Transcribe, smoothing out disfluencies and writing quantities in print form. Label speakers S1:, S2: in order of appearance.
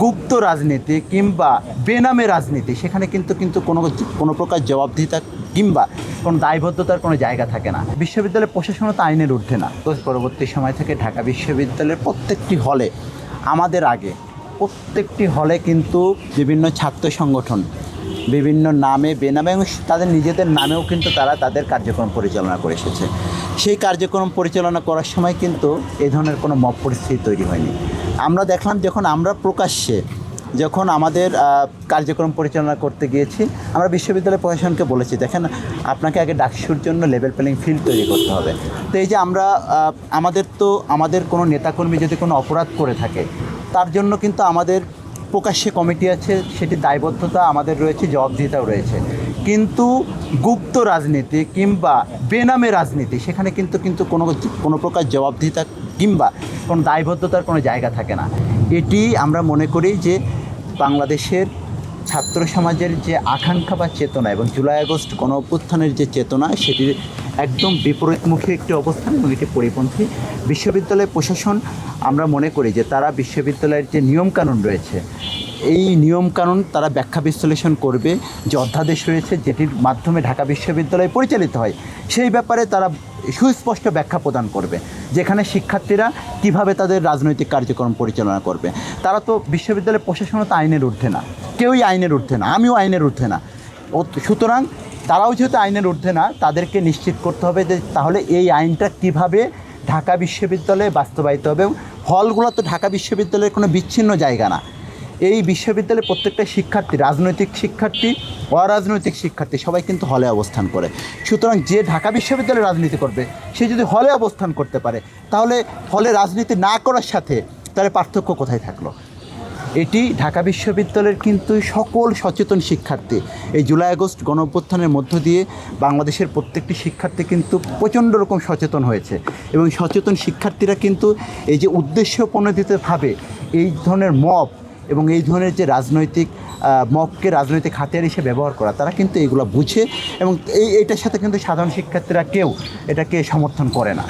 S1: গুপ্ত রাজনীতি কিংবা বেনামে রাজনীতি সেখানে কিন্তু কোনো প্রকার জবাবদিহিতা কিংবা কোনো দায়বদ্ধতার কোনো জায়গা থাকে না। বিশ্ববিদ্যালয়ের প্রশাসনও তো আইনের ঊর্ধ্বে না। তো পরবর্তী সময় থেকে ঢাকা বিশ্ববিদ্যালয়ের প্রত্যেকটি হলে আমাদের আগে প্রত্যেকটি হলে কিন্তু বিভিন্ন ছাত্র সংগঠন বিভিন্ন নামে বেনামে এবং তাদের নিজেদের নামেও কিন্তু তারা তাদের কার্যক্রম পরিচালনা করে এসেছে। সেই কার্যক্রম পরিচালনা করার সময় কিন্তু এই ধরনের কোনো মব পরিস্থিতি তৈরি হয়নি। আমরা দেখলাম যখন আমরা প্রকাশ্যে যখন আমাদের কার্যক্রম পরিচালনা করতে গিয়েছি, আমরা বিশ্ববিদ্যালয় প্রশাসনকে বলেছি, দেখেন আপনাকে আগে ডাকসুর জন্য লেভেল প্লেইং ফিল্ড তৈরি করতে হবে। তো এই যে আমরা আমাদের কোনো নেতাকর্মী যদি কোনো অপরাধ করে থাকে তার জন্য কিন্তু আমাদের প্রকাশ্যে কমিটি আছে, সেটি দায়বদ্ধতা আমাদের রয়েছে, জবাবদিহিতাও রয়েছে। কিন্তু গুপ্ত রাজনীতি কিংবা বেনামে রাজনীতি সেখানে কিন্তু কোনো প্রকার জবাবদিহিতা কিংবা কোনো দায়বদ্ধতার কোনো জায়গা থাকে না। এটি আমরা মনে করি যে বাংলাদেশের ছাত্র সমাজের যে আকাঙ্ক্ষা বা চেতনা এবং জুলাই আগস্ট গণ অভ্যুত্থানের যে চেতনা সেটির একদম বিপরীতমুখী একটি অবস্থান এবং এটি পরিপন্থী। বিশ্ববিদ্যালয় প্রশাসন আমরা মনে করি যে তারা বিশ্ববিদ্যালয়ের যে নিয়মকানুন রয়েছে এই নিয়মকানুন তারা ব্যাখ্যা বিশ্লেষণ করবে, যে অধ্যাদেশ রয়েছে যেটির মাধ্যমে ঢাকা বিশ্ববিদ্যালয় পরিচালিত হয় সেই ব্যাপারে তারা সুস্পষ্ট ব্যাখ্যা প্রদান করবে, যেখানে শিক্ষার্থীরা কিভাবে তাদের রাজনৈতিক কার্যক্রম পরিচালনা করবে। তারা তো বিশ্ববিদ্যালয় প্রশাসনও তো আইনের ঊর্ধ্বে না, কেউই আইনের ঊর্ধ্বে না, আমিও আইনের ঊর্ধ্বে না। সুতরাং তারাও যেহেতু আইনের ঊর্ধ্বে না, তাদেরকে নিশ্চিত করতে হবে যে তাহলে এই আইনটা কিভাবে ঢাকা বিশ্ববিদ্যালয়ে বাস্তবায়িত হবে। এবং হলগুলো তো ঢাকা বিশ্ববিদ্যালয়ের কোনো বিচ্ছিন্ন জায়গা না। এই বিশ্ববিদ্যালয়ের প্রত্যেকটা শিক্ষার্থী, রাজনৈতিক শিক্ষার্থী, অরাজনৈতিক শিক্ষার্থী সবাই কিন্তু হলে অবস্থান করে। সুতরাং যে ঢাকা বিশ্ববিদ্যালয়ে রাজনীতি করবে সে যদি হলে অবস্থান করতে পারে, তাহলে হলে রাজনীতি না করার সাথে তার পার্থক্য কোথায় থাকলো? এটি ঢাকা বিশ্ববিদ্যালয়ের কিন্তু সকল সচেতন শিক্ষার্থী এই জুলাই আগস্ট গণ অভ্যুত্থানের মধ্য দিয়ে বাংলাদেশের প্রত্যেকটি শিক্ষার্থী কিন্তু প্রচণ্ড রকম সচেতন হয়েছে। এবং সচেতন শিক্ষার্থীরা কিন্তু এই যে উদ্দেশ্য প্রণোদিতভাবে এই ধরনের মব এবং এই ধরনের যে রাজনৈতিক মবকে রাজনৈতিক হাতিয়ার হিসেবে ব্যবহার করা, তারা কিন্তু এগুলো বুঝে এবং এইটার সাথে কিন্তু সাধারণ শিক্ষার্থীরা কেউ এটাকে সমর্থন করে না।